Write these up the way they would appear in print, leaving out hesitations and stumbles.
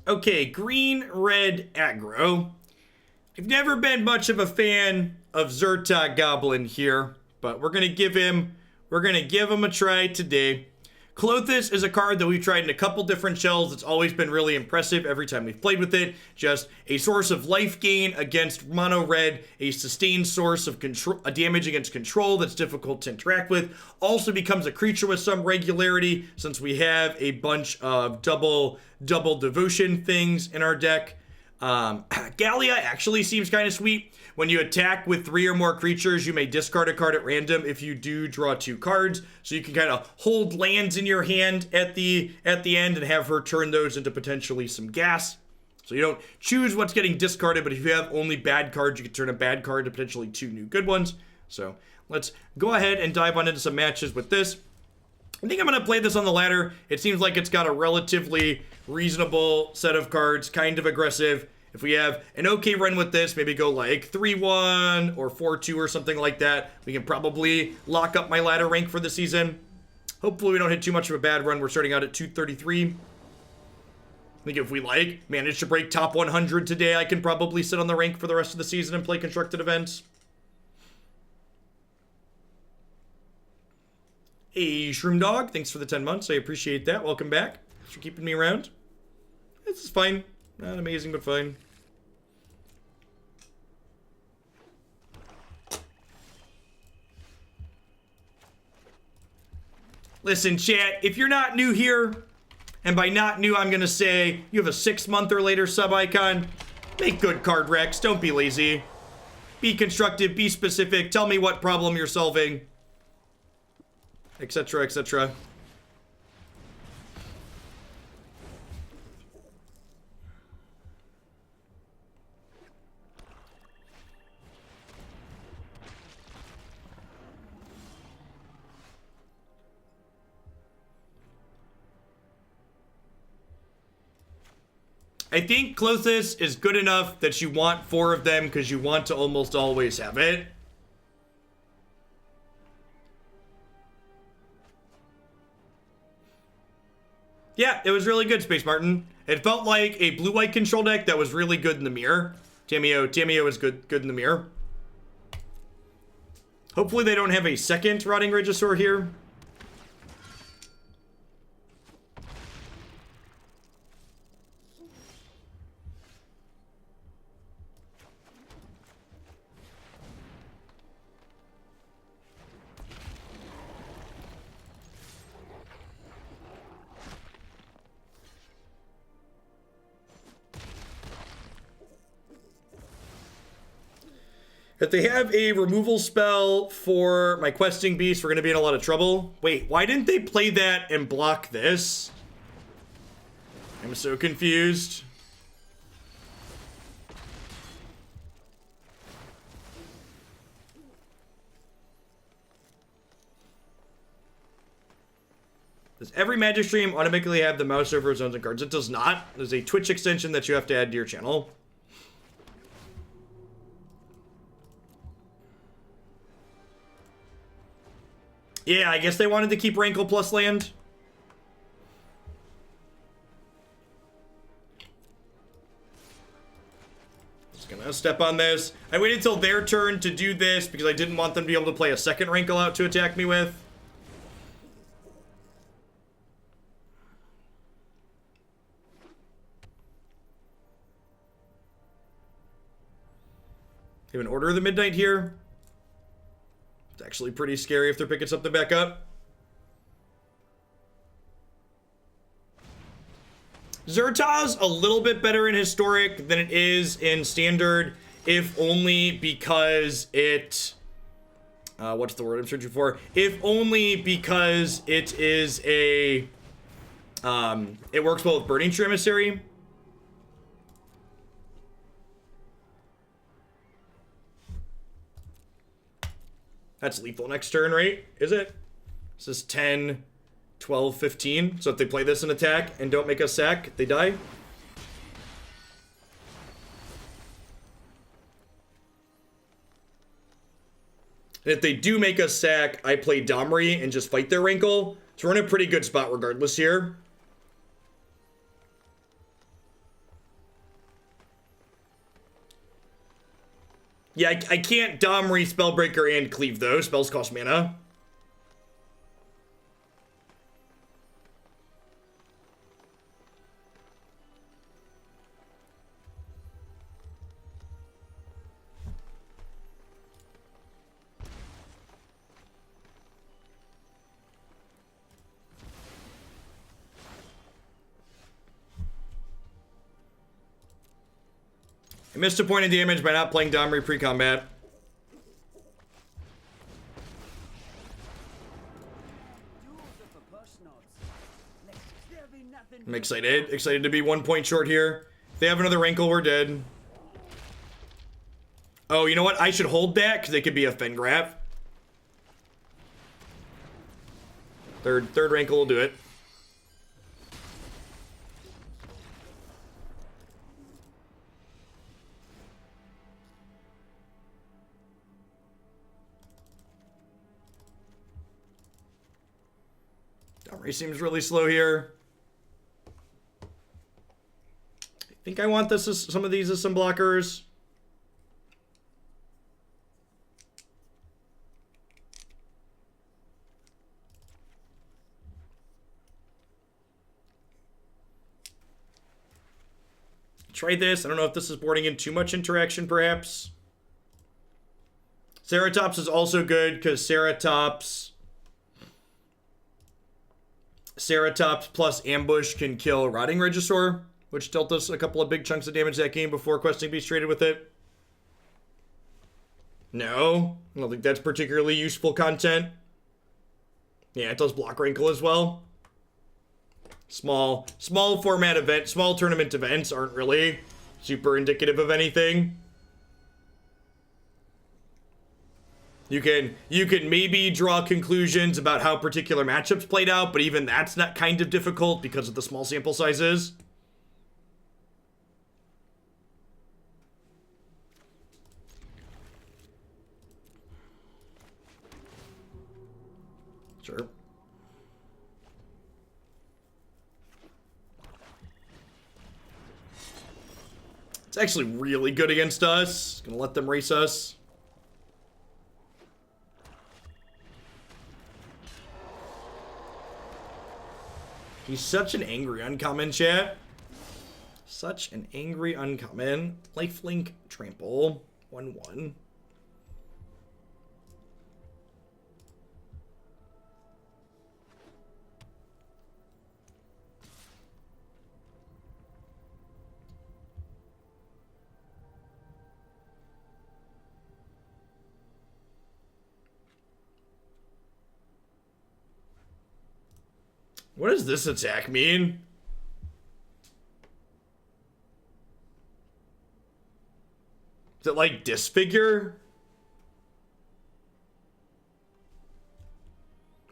Okay, green, red, aggro. I've never been much of a fan of Zhur-Taa Goblin here, but we're gonna give him a try today. Klothys is a card that we've tried in a couple different shells. It's always been really impressive every time we've played with it. Just a source of life gain against mono red, a sustained source of control, a damage against control that's difficult to interact with. Also becomes a creature with some regularity since we have a bunch of double devotion things in our deck. Gallia actually seems kind of sweet. When you attack with 3 or more creatures, you may discard a card at random if you do draw 2 cards. So you can kind of hold lands in your hand at the end and have her turn those into potentially some gas. So you don't choose what's getting discarded, but if you have only bad cards, you can turn a bad card to potentially 2 new good ones. So let's go ahead and dive on into some matches with this. I think I'm going to play this on the ladder. It seems like it's got a relatively reasonable set of cards, kind of aggressive. If we have an okay run with this, maybe go like 3-1 or 4-2 or something like that, we can probably lock up my ladder rank for the season. Hopefully we don't hit too much of a bad run. We're starting out at 233. I think if we manage to break top 100 today, I can probably sit on the rank for the rest of the season and play constructed events. Hey, Shroom Dog, thanks for the 10 months. I appreciate that. Welcome back. Thanks for keeping me around. This is fine. Not amazing, but fine. Listen, chat, if you're not new here, and by not new, I'm going to say you have a 6-month or later sub icon, make good card recs. Don't be lazy. Be constructive, be specific. Tell me what problem you're solving, etc., etc. I think Klothys is good enough that you want 4 of them because you want to almost always have it. Yeah, it was really good, Space Martin. It felt like a blue-white control deck that was really good in the mirror. Tamio is good in the mirror. Hopefully they don't have a second Rotting Regisaur here. If they have a removal spell for my questing beast, we're going to be in a lot of trouble. Wait, why didn't they play that and block this? I'm so confused. Does every Magic Stream automatically have the mouse over zones and cards? It does not. There's a Twitch extension that you have to add to your channel. Yeah, I guess they wanted to keep Rankle plus land. Just gonna step on this. I waited until their turn to do this because I didn't want them to be able to play a second Rankle out to attack me with. They have an Order of the Midnight here. It's actually pretty scary if they're picking something back up. Zhur-Taa's a little bit better in Historic than it is in Standard, if only because it... what's the word I'm searching for? If only because it is a... it works well with Burning Tree Emissary. That's lethal next turn, right? Is it? This is 10, 12, 15. So if they play this in attack and don't make us sack, they die. And if they do make us sack, I play Domri and just fight their Rankle. So we're in a pretty good spot regardless here. Yeah, I can't Domri, Spellbreaker, and Cleave, though. Spells cost mana. I missed a point of damage by not playing Domri pre-combat. I'm excited. Excited to be 1 point short here. If they have another Rankle, we're dead. Oh, you know what? I should hold that because it could be a Fengraf. Third Rankle will do it. Domri seems really slow here. I think I want this as some of these as some blockers. Try this. I don't know if this is boarding in too much interaction, perhaps. Ceratops is also good because Ceratops plus Ambush can kill Rotting Regisaur, which dealt us a couple of big chunks of damage that game before Questing Beast traded with it. No, I don't think that's particularly useful content. Yeah, it does block Rankle as well. Small format event, small tournament events aren't really super indicative of anything. You can maybe draw conclusions about how particular matchups played out, but even that's not kind of difficult because of the small sample sizes. Sure. It's actually really good against us. Gonna let them race us. He's such an angry uncommon, chat. Such an angry uncommon. Lifelink Trample. 1/1. What does this attack mean? Is it like Disfigure?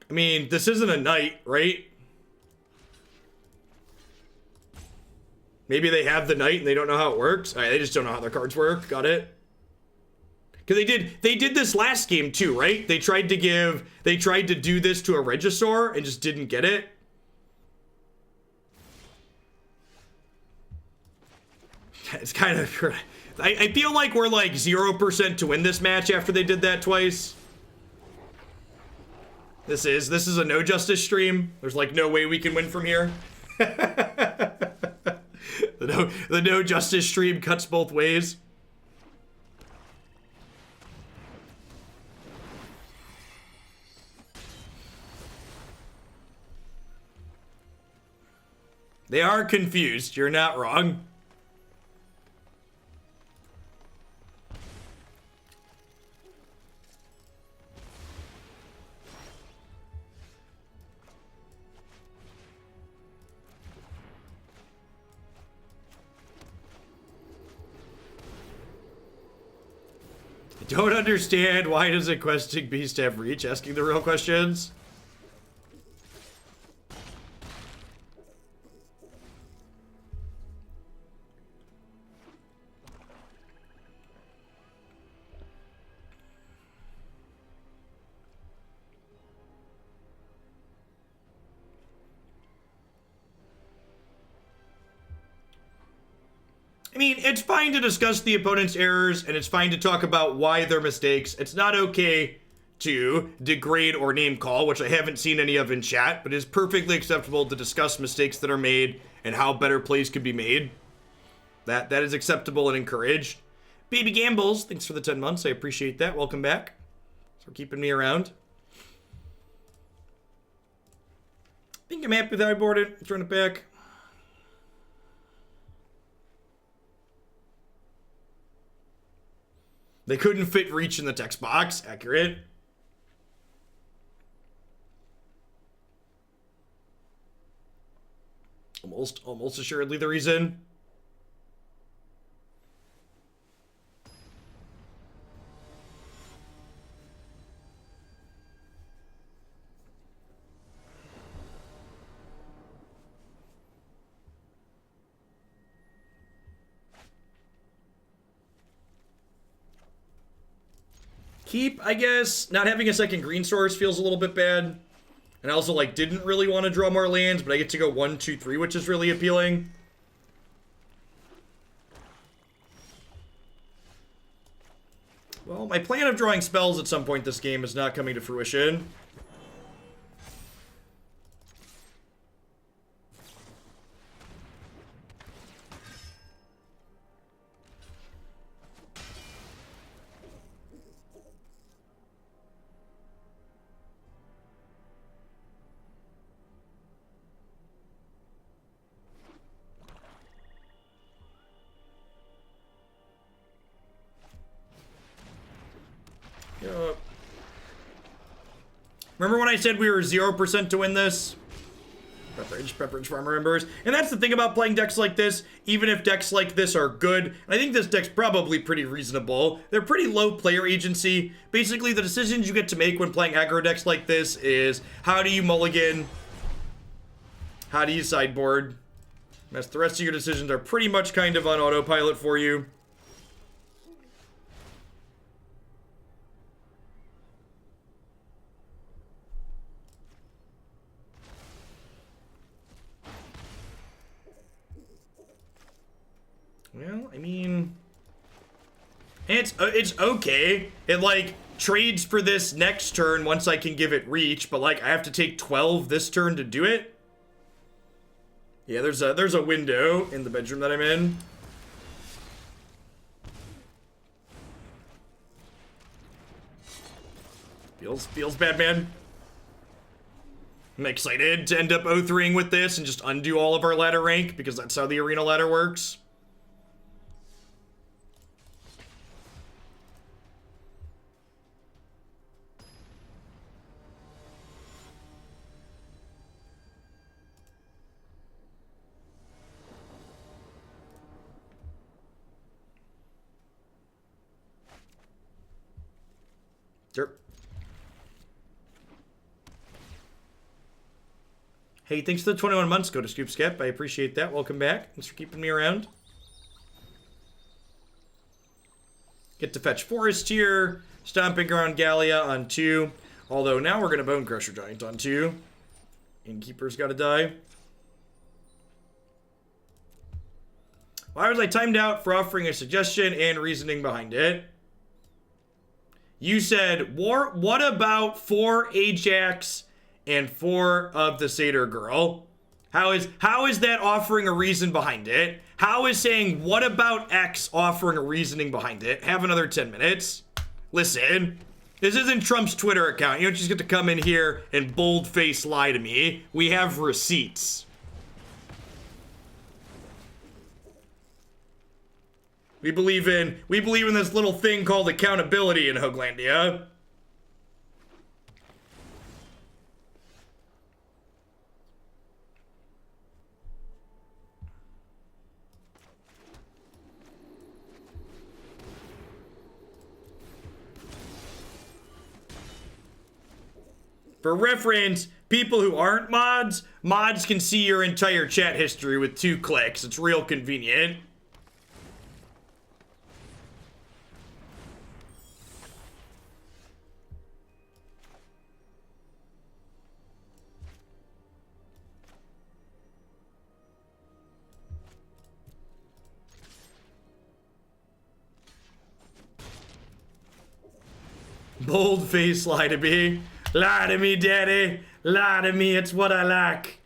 I mean, this isn't a knight, right? Maybe they have the knight and they don't know how it works. All right, they just don't know how their cards work. Got it. Because they did this last game too, right? They tried to do this to a Regisaur and just didn't get it. It's kind of, I feel like we're like 0% to win this match after they did that twice. This is a no justice stream. There's like no way we can win from here. The no justice stream cuts both ways. They are confused. You're not wrong. Don't understand, why does a questing beast have reach? Asking the real questions. I mean, it's fine to discuss the opponent's errors, and it's fine to talk about why they're mistakes. It's not okay to degrade or name call, which I haven't seen any of in chat, but it's perfectly acceptable to discuss mistakes that are made and how better plays could be made. That is acceptable and encouraged. Baby Gambles, thanks for the 10 months. I appreciate that. Welcome back. Thanks for keeping me around. I think I'm happy that I boarded it. Let's run it back. They couldn't fit reach in the text box. Accurate. Almost assuredly the reason. Keep, I guess. Not having a second green source feels a little bit bad. And I also, like, didn't really want to draw more lands, but I get to go 1, 2, 3, which is really appealing. Well, my plan of drawing spells at some point this game is not coming to fruition. Remember when I said we were 0% to win this? Pepperidge Farmer Embers. And that's the thing about playing decks like this. Even if decks like this are good, and I think this deck's probably pretty reasonable, they're pretty low player agency. Basically, the decisions you get to make when playing aggro decks like this is, how do you mulligan? How do you sideboard? As the rest of your decisions are pretty much kind of on autopilot for you. Well, I mean, it's okay. It, like, trades for this next turn once I can give it reach, but, like, I have to take 12 this turn to do it. Yeah, there's a window in the bedroom that I'm in. Feels bad, man. I'm excited to end up 0-3ing with this and just undo all of our ladder rank, because that's how the arena ladder works. Sure. Hey, thanks for the 21 months. Go to Scoop Skep. I appreciate that. Welcome back. Thanks for keeping me around. Get to fetch Forest here. Stomping Ground Gallia on 2. Although now we're going to Bonecrusher Giant on 2. Innkeeper's got to die. Why was I timed out for offering a suggestion and reasoning behind it? You said, what about 4 Ajax and 4 of the Satyr Girl? How is that offering a reason behind it? How is saying, what about X offering a reasoning behind it? Have another 10 minutes. Listen, this isn't Trump's Twitter account. You don't just get to come in here and bold-face lie to me. We have receipts. We believe in this little thing called accountability in Hooglandia. For reference, people who aren't mods can see your entire chat history with 2 clicks. It's real convenient. Bold face, lie to me. Lie to me, daddy. Lie to me, it's what I like.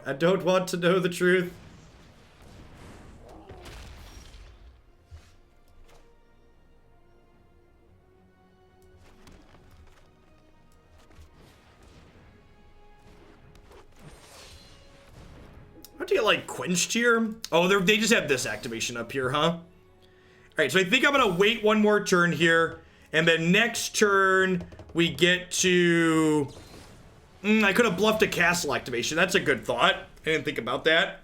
I don't want to know the truth. How do you like quenched here? Oh, they just have this activation up here, huh? Alright, so I think I'm gonna wait one more turn here, and then next turn we get to... I could have bluffed a castle activation. That's a good thought. I didn't think about that.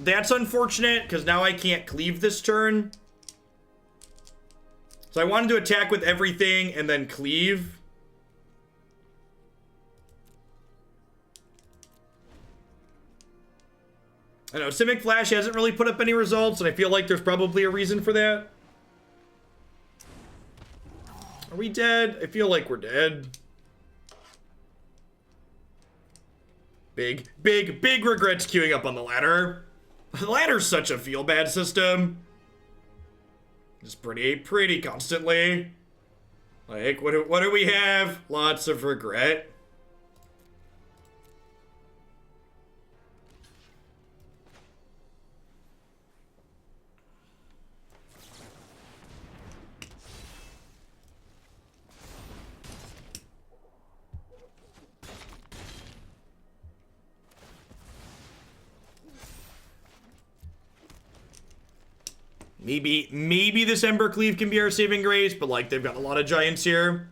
That's unfortunate, because now I can't cleave this turn. So I wanted to attack with everything and then cleave. I know, Simic Flash hasn't really put up any results, and I feel like there's probably a reason for that. Are we dead? I feel like we're dead. Big regrets queuing up on the ladder. The ladder's such a feel-bad system. Just pretty constantly. Like, what do we have? Lots of regret. Maybe this Embercleave can be our saving grace, but like they've got a lot of giants here.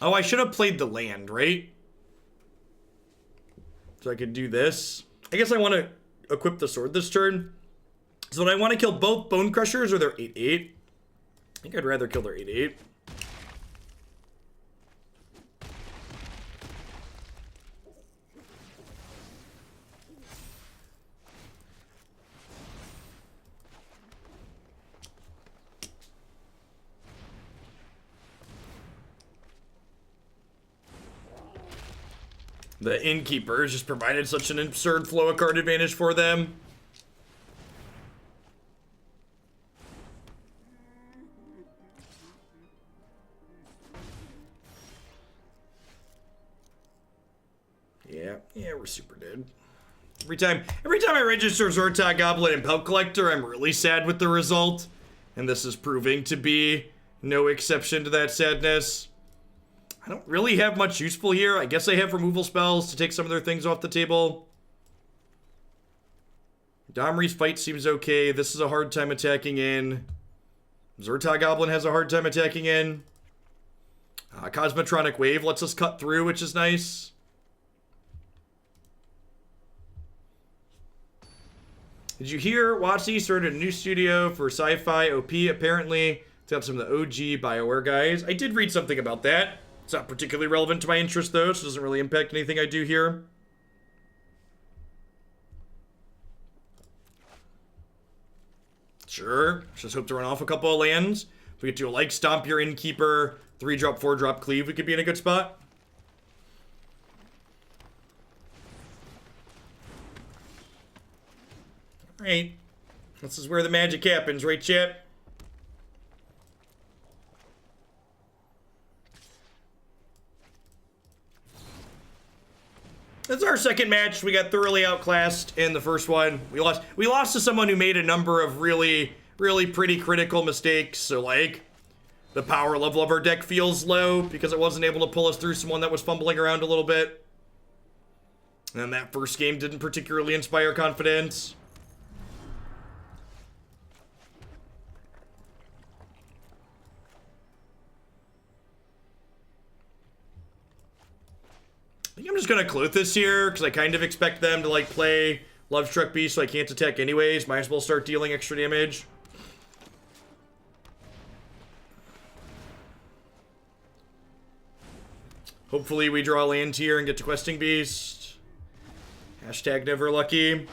Oh, I should have played the land, right? So I could do this. I guess I want to equip the sword this turn. So do I want to kill both Bonecrushers or their 8/8? I think I'd rather kill their 8/8. The Innkeepers just provided such an absurd flow of card advantage for them. Yeah, we're super dead. Every time I register Zhur-Taa Goblin and Pelt Collector, I'm really sad with the result. And this is proving to be no exception to that sadness. I don't really have much useful here. I guess I have removal spells to take some of their things off the table. Domri's fight seems okay. This is a hard time attacking in. Zhur-Taa Goblin has a hard time attacking in. Cosmotronic Wave lets us cut through, which is nice. Did you hear WotC started a new studio for sci-fi OP? Apparently, it's got some of the OG BioWare guys. I did read something about that. It's not particularly relevant to my interest, though, so it doesn't really impact anything I do here. Sure. Just hope to run off a couple of lands. If we get to, like, Stomp Your Innkeeper, 3-drop, 4-drop Cleave, we could be in a good spot. Alright. This is where the magic happens, right, chat? That's our second match. We got thoroughly outclassed in the first one. We lost to someone who made a number of really pretty critical mistakes. So like, the power level of our deck feels low because it wasn't able to pull us through someone that was fumbling around a little bit. And that first game didn't particularly inspire confidence. I think I'm just gonna Klothys here, because I kind of expect them to like play Lovestruck Beast, so I can't attack anyways. Might as well start dealing extra damage. Hopefully we draw land here and get to Questing Beast. Hashtag never lucky.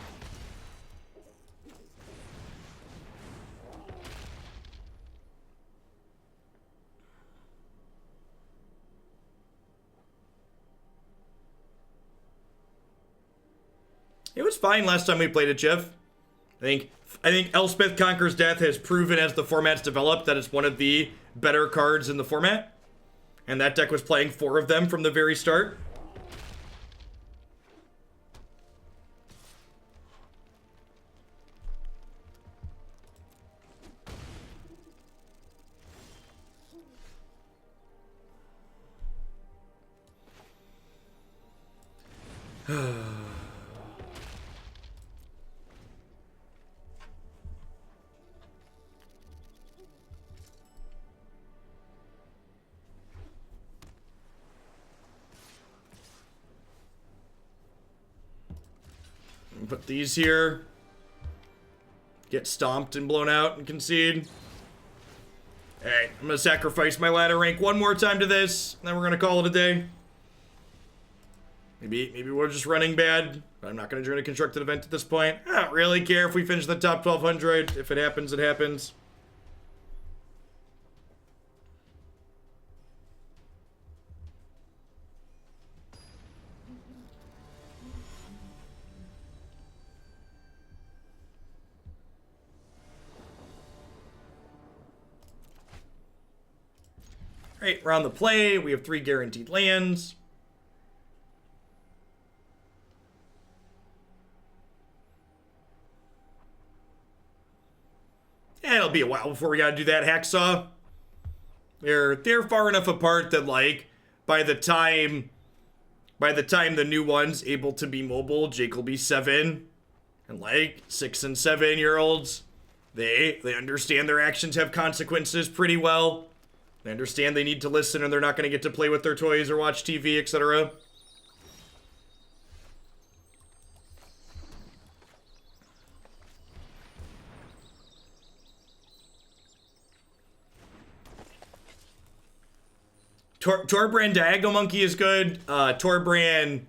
It was fine last time we played it, Jeff. I think Elspeth Conquers Death has proven as the format's developed that it's one of the better cards in the format. And that deck was playing 4 of them from the very start. Put these here. Get stomped and blown out and concede. Alright, I'm gonna sacrifice my ladder rank one more time to this, and then we're gonna call it a day. Maybe we're just running bad, but I'm not gonna join a constructed event at this point. I don't really care if we finish the top 1200. If it happens, it happens. Alright, we're on the play. We have 3 guaranteed lands. Yeah, it'll be a while before we gotta do that Hacksaw. They're far enough apart that like by the time the new one's able to be mobile, Jake will be 7. And like 6 and 7-year-olds, they understand their actions have consequences pretty well. They understand they need to listen and they're not going to get to play with their toys or watch TV, etc. Torbrand Diagonal Monkey is good. Torbrand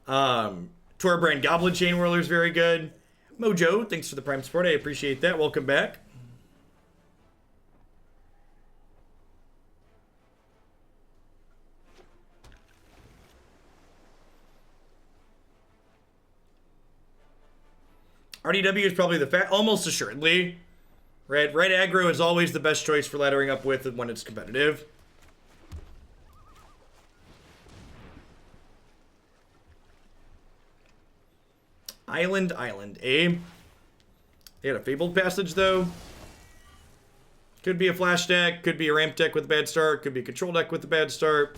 Goblin Chain Whirler is very good. Mojo, thanks for the Prime support. I appreciate that. Welcome back. RDW is probably the almost assuredly. Red aggro is always the best choice for laddering up with when it's competitive. Island, eh? They had a Fabled Passage, though. Could be a flash deck, could be a ramp deck with a bad start, could be a control deck with a bad start.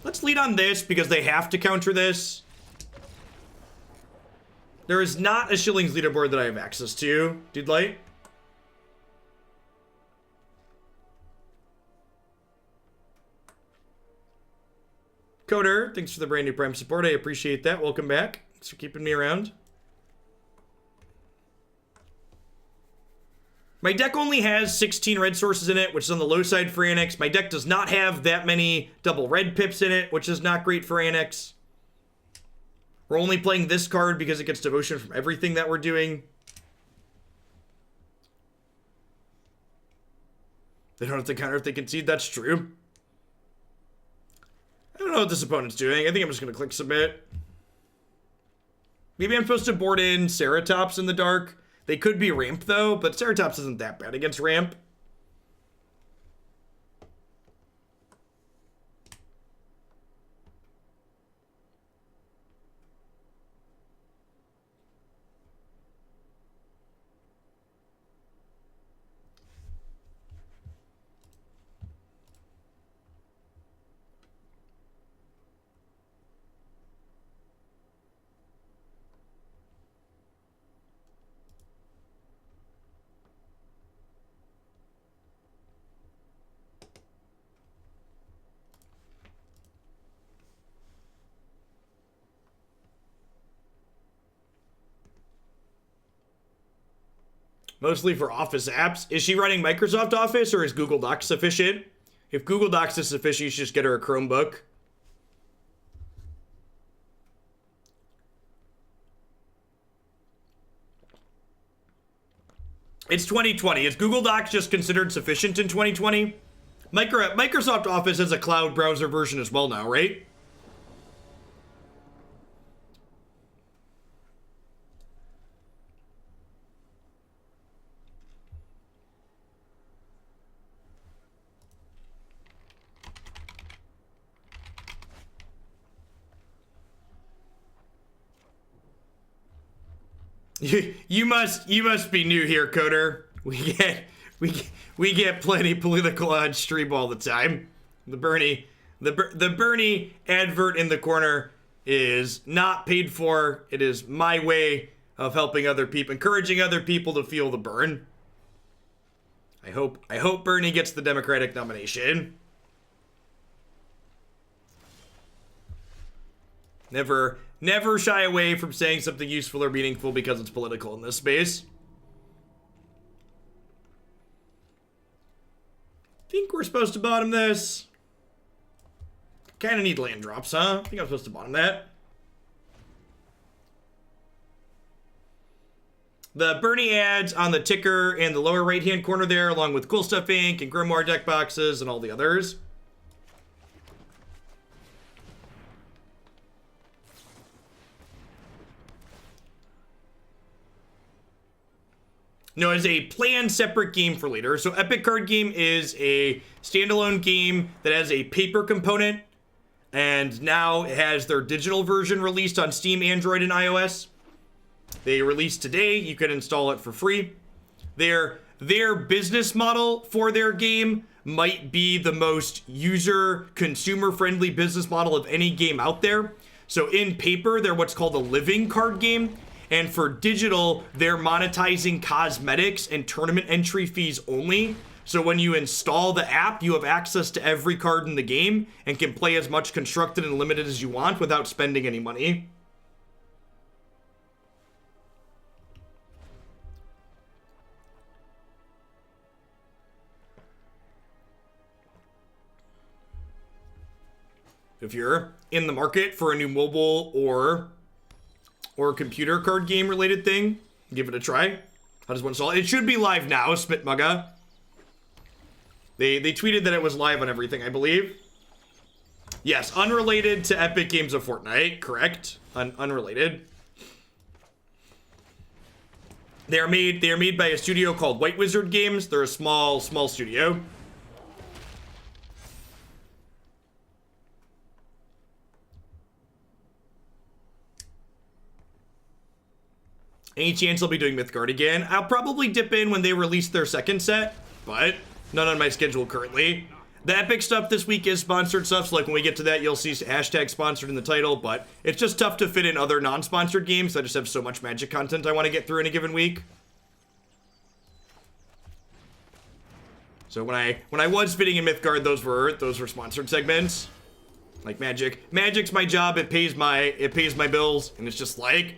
Let's lead on this because they have to counter this. There is not a Shillings leaderboard that I have access to. Dude Light. Coder, thanks for the brand new Prime support. I appreciate that. Welcome back. Thanks for keeping me around. My deck only has 16 red sources in it, which is on the low side for Annex. My deck does not have that many double red pips in it, which is not great for Annex. We're only playing this card because it gets devotion from everything that we're doing. They don't have to counter if they concede. That's true. I don't know what this opponent's doing. I think I'm just going to click submit. Maybe I'm supposed to board in Ceratops in the dark. They could be ramp though, but Ceratops isn't that bad against ramp. Mostly for Office apps. Is she running Microsoft Office or is Google Docs sufficient? If Google Docs is sufficient, you should just get her a Chromebook. It's 2020. Is Google Docs just considered sufficient in 2020? Microsoft Office has a cloud browser version as well now, right? You must be new here, Coder. We get plenty political on stream all the time. The Bernie advert in the corner is not paid for. It is my way of helping other people, encouraging other people to feel the burn. I hope Bernie gets the Democratic nomination. Never shy away from saying something useful or meaningful because it's political in this space. Think we're supposed to bottom this. Kind of need land drops, huh? I think I'm supposed to bottom that. The Bernie ads on the ticker in the lower right-hand corner there, along with Cool Stuff Inc. and Grimoire deck boxes and all the others. No, it's a planned separate game for later. So Epic Card Game is a standalone game that has a paper component, and now it has their digital version released on Steam, Android, and iOS. They released today. You can install it for free. Their business model for their game might be the most user consumer-friendly business model of any game out there. So in paper, they're what's called a living card game. And for digital, they're monetizing cosmetics and tournament entry fees only. So when you install the app, you have access to every card in the game and can play as much constructed and limited as you want without spending any money. If you're in the market for a new mobile or computer card game related thing, give it a try. How does one install it? It should be live now, Smitmugga. They tweeted that it was live on everything, I believe. Yes, unrelated to Epic Games of Fortnite, correct. Unrelated. They are made by a studio called White Wizard Games. They're a small studio. Any chance I'll be doing Mythgard again? I'll probably dip in when they release their second set, but none on my schedule currently. The Epic stuff this week is sponsored stuff, so like when we get to that, you'll see hashtag sponsored in the title, but it's just tough to fit in other non-sponsored games. I just have so much Magic content I want to get through in a given week. So when I was fitting in Mythgard, those were sponsored segments. Like Magic's my job, it pays my bills, and it's just like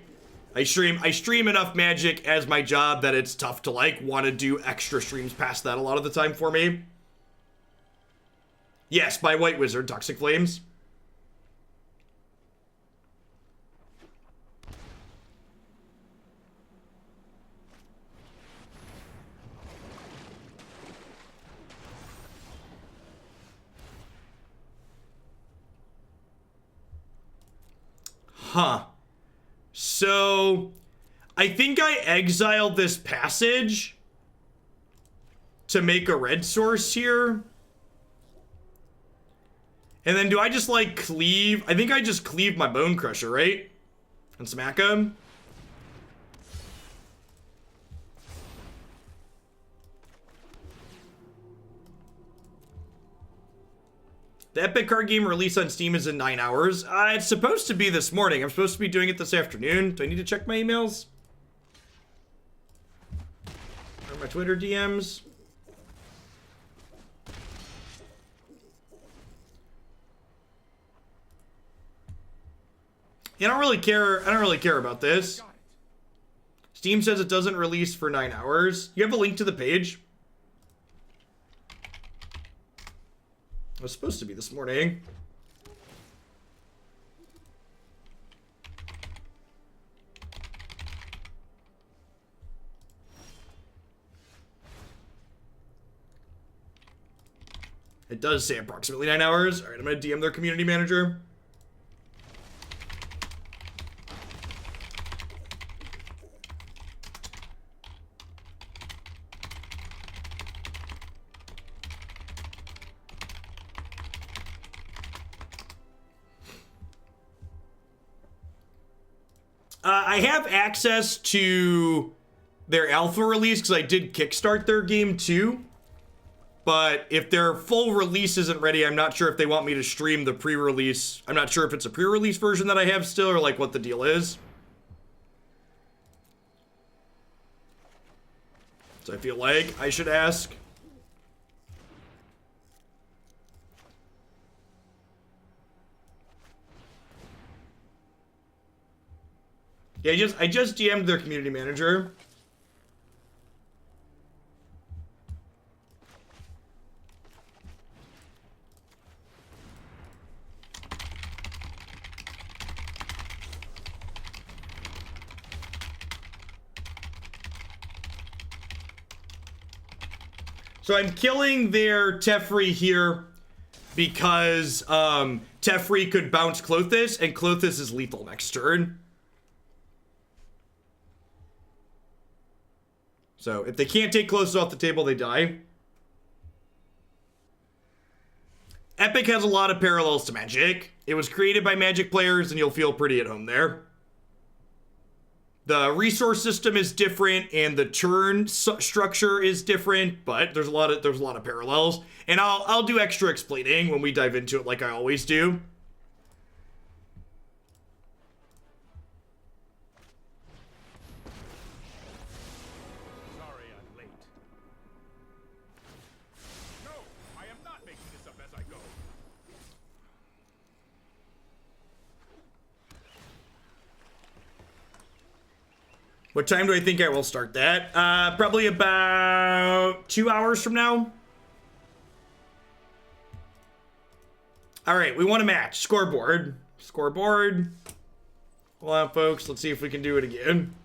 I stream enough Magic as my job that it's tough to like want to do extra streams past that a lot of the time for me. Yes, by White Wizard, Toxic Flames. Huh. So, I think I exiled this passage to make a red source here. And then do I just, like, cleave? I think I just cleave my Bonecrusher, right? And smack him. The Epic card game release on Steam is in 9 hours. It's supposed to be this morning. I'm supposed to be doing it this afternoon. Do I need to check my emails? Or my Twitter DMs? Yeah, I don't really care. I don't really care about this. Steam says it doesn't release for 9 hours. You have a link to the page? It was supposed to be this morning. It does say approximately 9 hours. All right, I'm going to DM their community manager. I have access to their alpha release because I did kickstart their game too. But if their full release isn't ready, I'm not sure if they want me to stream the pre-release. I'm not sure if it's a pre-release version that I have still or like what the deal is. So I feel like I should ask. Yeah, I just DM'd their community manager. So I'm killing their Teferi here because Teferi could bounce Klothys, and Klothys is lethal next turn. So if they can't take Klothys off the table, they die. Epic has a lot of parallels to Magic. It was created by Magic players, and you'll feel pretty at home there. The resource system is different, and the turn structure is different, but there's a lot of parallels. And I'll do extra explaining when we dive into it, like I always do. What time do I think I will start that? Probably about 2 hours from now. All right, we want a match. Scoreboard. Scoreboard. Hold on, folks. Let's see if we can do it again.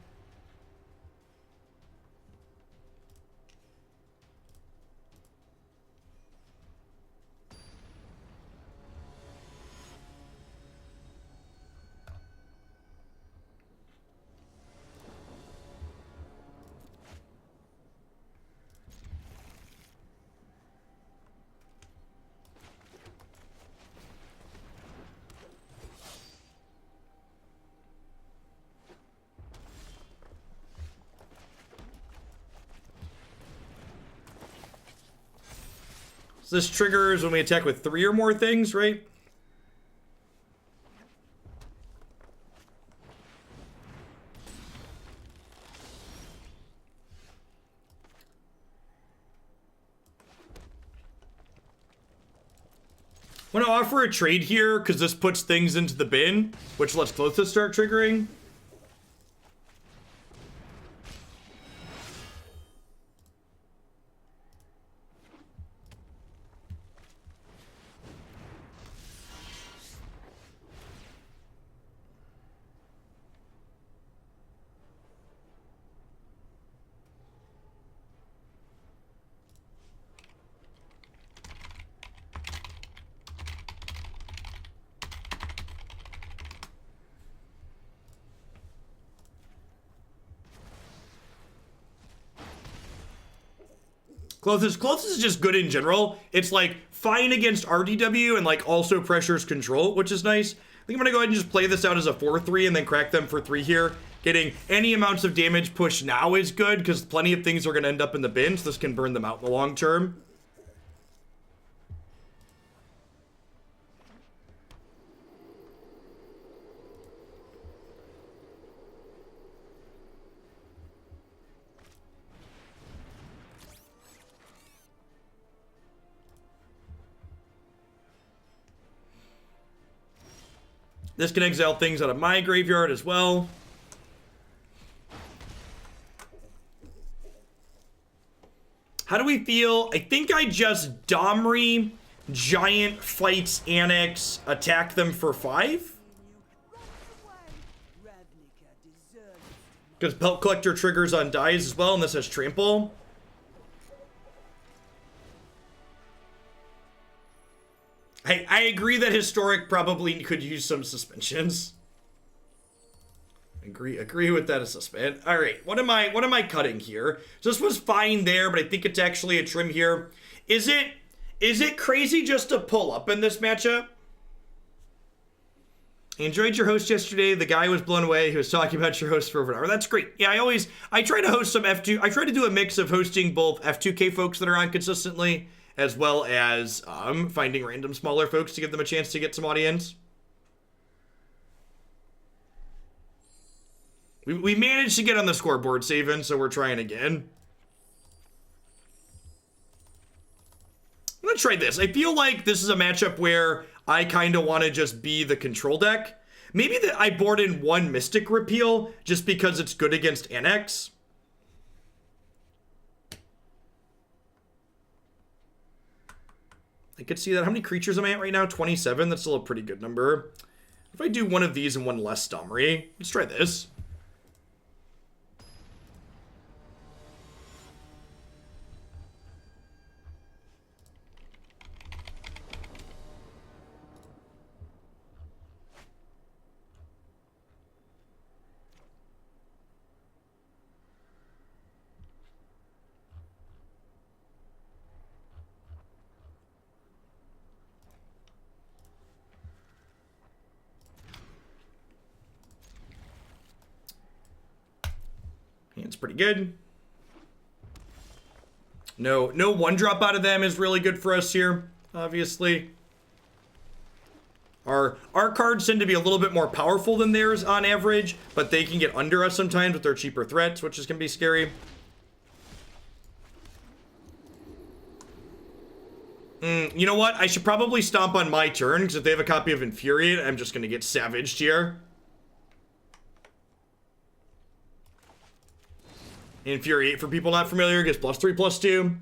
So this triggers when we attack with 3 or more things, right? I want to offer a trade here because this puts things into the bin, which lets Klothys start triggering. Klothys is just good in general. It's like fine against RDW and like also pressures control, which is nice. I think I'm gonna go ahead and just play this out as a 4-3 and then crack them for 3 here. Getting any amounts of damage pushed now is good because plenty of things are gonna end up in the bin, so this can burn them out in the long term. This can exile things out of my graveyard as well. How do we feel? I think I just Domri, Giant fights Annex, attack them for 5? Because Pelt Collector triggers on dies as well, and this has Trample. I agree that Historic probably could use some suspensions. Agree with that assessment. All right, what am I cutting here? So this was fine there, but I think it's actually a trim here. Is it crazy just to pull up in this matchup? I enjoyed your host yesterday. The guy was blown away. He was talking about your host for over an hour. That's great. Yeah, I try to host some F2. I try to do a mix of hosting both F2K folks that are on consistently, as well as finding random smaller folks to give them a chance to get some audience. We managed to get on the scoreboard, Saven, so we're trying again. I'm gonna try this. I feel like this is a matchup where I kind of want to just be the control deck. Maybe that I board in 1 Mystic Repeal just because it's good against Annex. I could see that. How many creatures am I at right now? 27. That's still a pretty good number. If I do one of these and one less Domri, let's try this. It's pretty good. No 1-drop out of them is really good for us here, obviously. Our cards tend to be a little bit more powerful than theirs on average, but they can get under us sometimes with their cheaper threats, which is going to be scary. You know what? I should probably stomp on my turn, because if they have a copy of Infuriate, I'm just going to get savaged here. Infuriate, for people not familiar, gets +3/+2.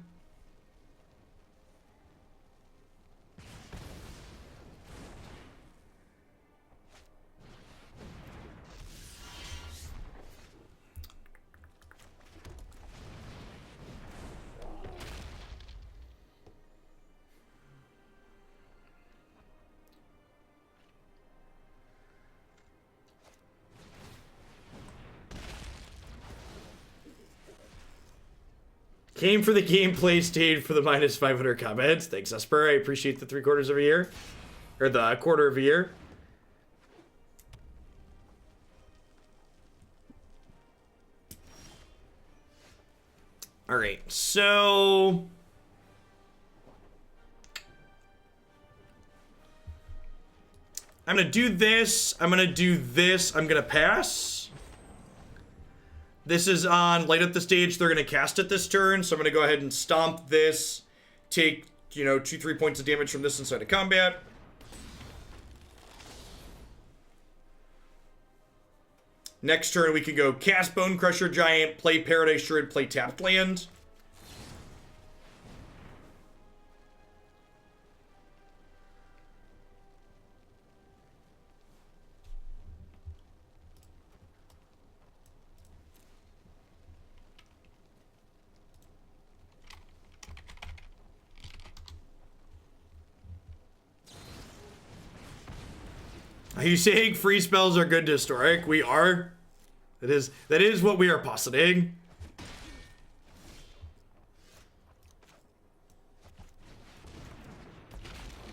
Came for the gameplay, stayed for the -500 comments. Thanks, Esper. I appreciate the 3/4 of a year. Or the quarter of a year. Alright, so... I'm gonna do this. I'm gonna do this. I'm gonna pass. This is on light up the stage. They're going to cast it this turn, so I'm going to go ahead and stomp this. Take, 2-3 points of damage from this inside of combat. Next turn, we can go cast Bonecrusher Giant, play Paradise Druid, play tapped land. Are you saying free spells are good to Historic? We are. That is what we are positing.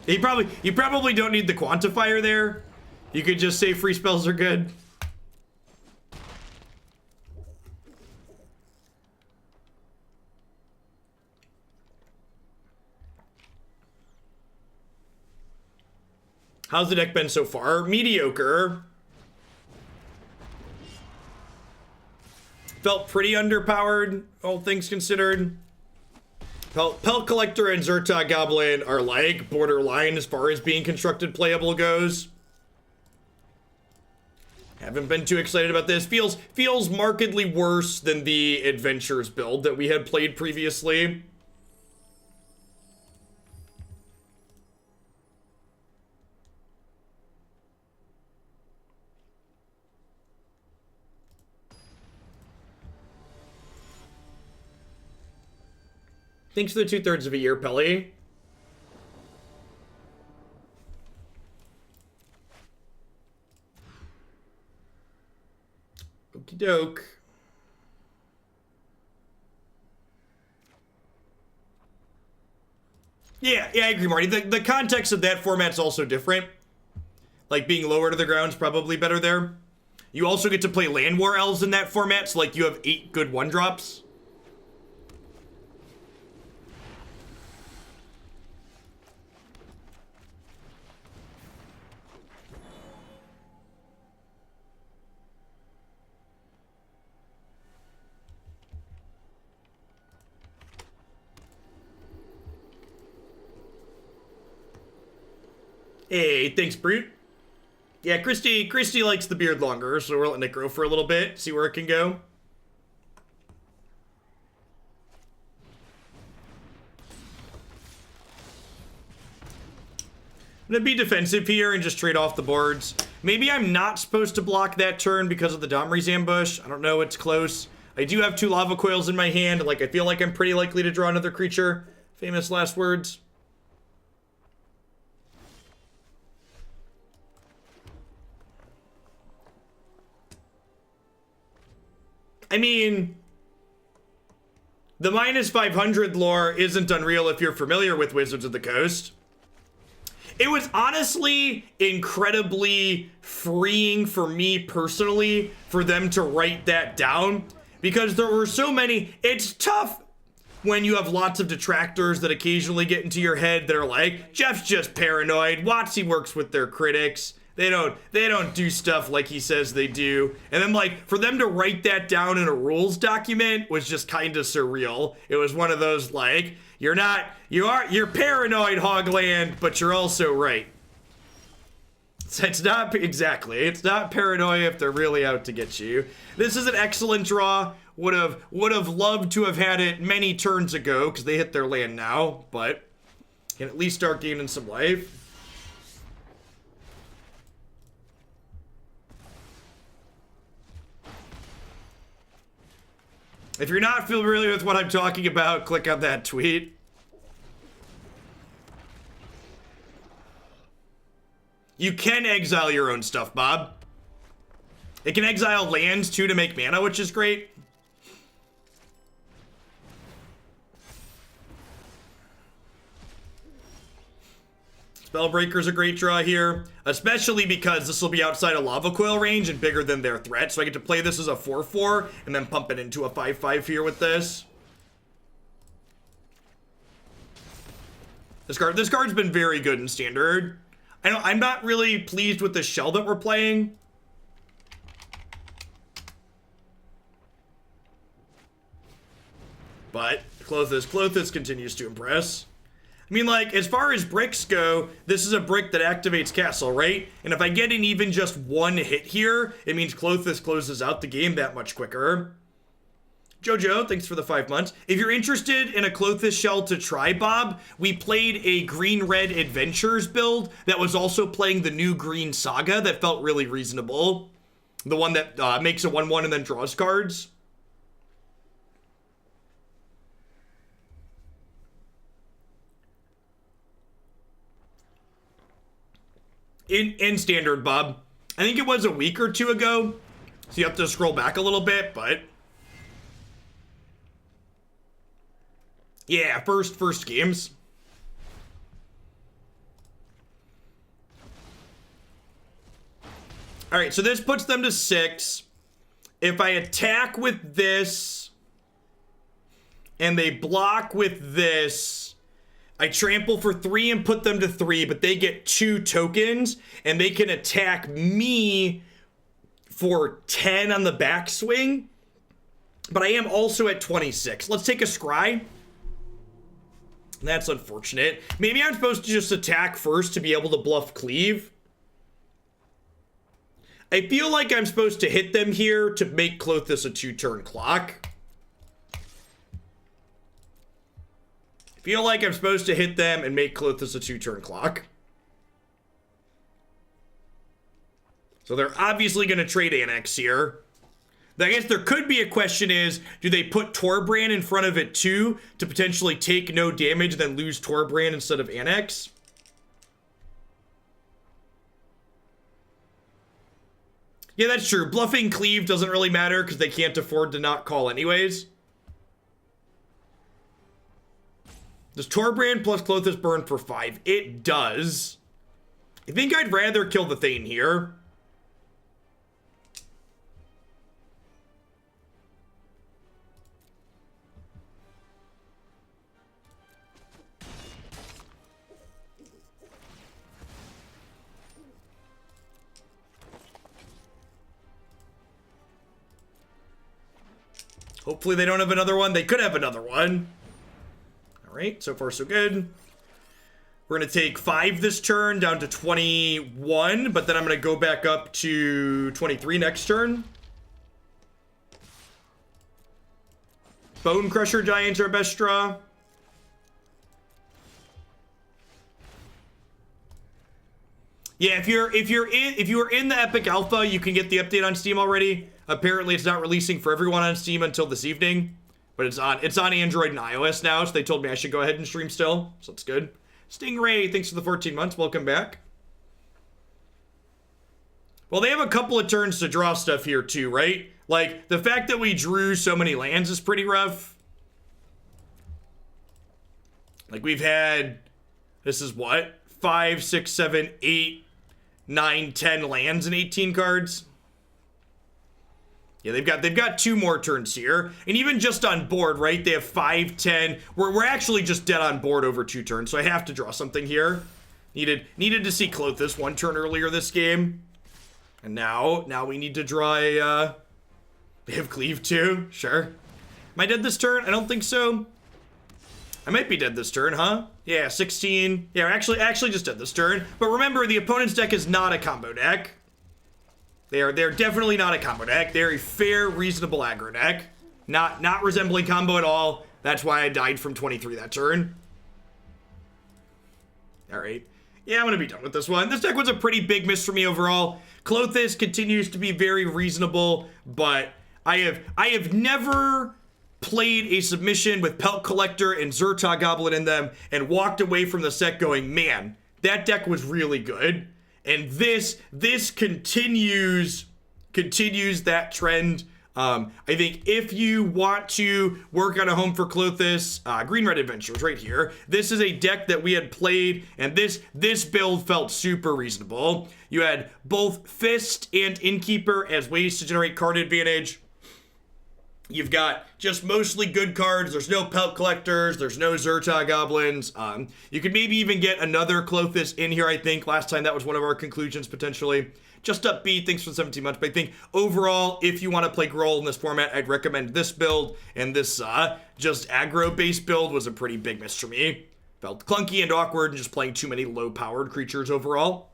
You probably don't need the quantifier there. You could just say free spells are good. How's the deck been so far? Mediocre. Felt pretty underpowered, all things considered. Pelt Collector and Zhur-Taa Goblin are like borderline as far as being constructed playable goes. Haven't been too excited about this. Feels markedly worse than the Adventures build that we had played previously. Thanks for the 2/3 of a year, Pelly. Okie doke. Yeah, I agree, Marty. The context of that format's also different. Like, being lower to the ground's probably better there. You also get to play Land War Elves in that format, so, like, you have 8 good 1-drops. Hey, thanks, Brute. Yeah, Christy likes the beard longer, so we're letting it grow for a little bit, see where it can go. I'm gonna be defensive here and just trade off the boards. Maybe I'm not supposed to block that turn because of the Domri's ambush. I don't know, it's close. I do have 2 Lava Coils in my hand. Like, I feel like I'm pretty likely to draw another creature. Famous last words. I mean, the -500 lore isn't unreal if you're familiar with Wizards of the Coast. It was honestly incredibly freeing for me personally for them to write that down, because there were so many. It's tough when you have lots of detractors that occasionally get into your head that are like, Jeff's just paranoid, WotC works with their critics. They don't do stuff like he says they do. And then, like, for them to write that down in a rules document was just kind of surreal. It was one of those, like, you're paranoid, Hogland, but you're also right. It's not paranoia if they're really out to get you. This is an excellent draw. Would have loved to have had it many turns ago, because they hit their land now, but can at least start gaining some life. If you're not familiar with what I'm talking about, click on that tweet. You can exile your own stuff, Bob. It can exile lands, too, to make mana, which is great. Spellbreaker's a great draw here, especially because this will be outside of Lava Coil range and bigger than their threat, so I get to play this as a 4/4 and then pump it into a 5/5 here with this. This card's been very good in Standard. I'm not really pleased with the shell that we're playing. But Klothys continues to impress. I mean, like, as far as bricks go, this is a brick that activates Castle, right? And if I get in even just 1 hit here, it means Klothys closes out the game that much quicker. Jojo, thanks for the 5 months. If you're interested in a Klothys shell to try, Bob, we played a green-red Adventures build that was also playing the new green Saga that felt really reasonable. The one that makes a 1/1 and then draws cards. In Standard, Bob. I think it was a week or 2 ago, so you have to scroll back a little bit, but yeah, first games. All right, so this puts them to 6. If I attack with this and they block with this, I trample for 3 and put them to 3, but they get 2 tokens and they can attack me for 10 on the backswing. But I am also at 26. Let's take a scry. That's unfortunate. Maybe I'm supposed to just attack first to be able to bluff cleave. I feel like I'm supposed to hit them here to make Klothys a 2-turn clock. I feel like I'm supposed to hit them and make Klothys a 2-turn clock. So they're obviously going to trade Annex here. I guess there could be a question is, do they put Torbrand in front of it too to potentially take no damage, then lose Torbrand instead of Annex? Yeah, that's true. Bluffing Cleave doesn't really matter because they can't afford to not call anyways. Does Torbrand plus Klothys burn for 5? It does. I think I'd rather kill the Thane here. Hopefully they don't have another one. They could have another one. All right, so far so good. We're going to take 5 this turn down to 21, but then I'm going to go back up to 23 next turn. Bonecrusher Giant's our best draw. Yeah, if you were in the Epic Alpha, you can get the update on Steam already. Apparently, it's not releasing for everyone on Steam until this evening, but it's on Android and iOS now. So they told me I should go ahead and stream still, so it's good. Stingray, thanks for the 14 months. Welcome back. Well, they have a couple of turns to draw stuff here too, right? Like the fact that we drew so many lands is pretty rough. Like we've had, this is what, 5, 6, 7, 8, 9, 10 lands and 18 cards. Yeah, they've got 2 more turns here. And even just on board, right? They have 5, 10. We're actually just dead on board over 2 turns, so I have to draw something here. Needed to see Klothys 1 turn earlier this game. And now we need to draw a they have Cleave too. Sure. Am I dead this turn? I don't think so. I might be dead this turn, huh? Yeah, 16. Yeah, actually just dead this turn. But remember, the opponent's deck is not a combo deck. They're definitely not a combo deck. They're a fair, reasonable aggro deck. Not resembling combo at all. That's why I died from 23 that turn. Alright. Yeah, I'm gonna be done with this one. This deck was a pretty big miss for me overall. Klothys continues to be very reasonable, but I have never played a submission with Pelt Collector and Zhur-Taa Goblin in them and walked away from the set going, man, that deck was really good. And this continues that trend. I think if you want to work on a home for Klothys, Green Red Adventures right here. This is a deck that we had played, and this build felt super reasonable. You had both Fist and Innkeeper as ways to generate card advantage. You've got just mostly good cards. There's no Pelt Collectors. There's no Zhur-Taa Goblins. You could maybe even get another Klothys in here, I think. Last time that was one of our conclusions, potentially. Just upbeat, thanks for the 17 months. But I think overall, if you want to play Gruul in this format, I'd recommend this build. And this just aggro-based build was a pretty big miss for me. Felt clunky and awkward and just playing too many low-powered creatures overall.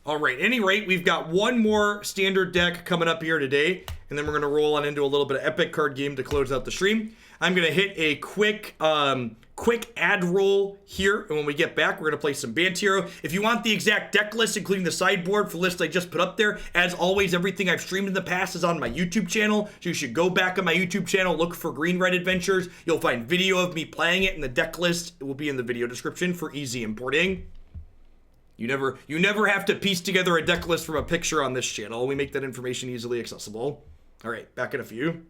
All right, at any rate, we've got one more standard deck coming up here today, and then we're going to roll on into a little bit of epic card game to close out the stream. I'm going to hit a quick ad roll here, and when we get back, we're going to play some Bant Hero. If you want the exact deck list, including the sideboard for the list I just put up there, as always, everything I've streamed in the past is on my YouTube channel, so you should go back on my YouTube channel, look for Green Red Adventures. You'll find video of me playing it, and the deck list will be in the video description for easy importing. You never have to piece together a deck list from a picture on this channel. We make that information easily accessible. All right, back in a few.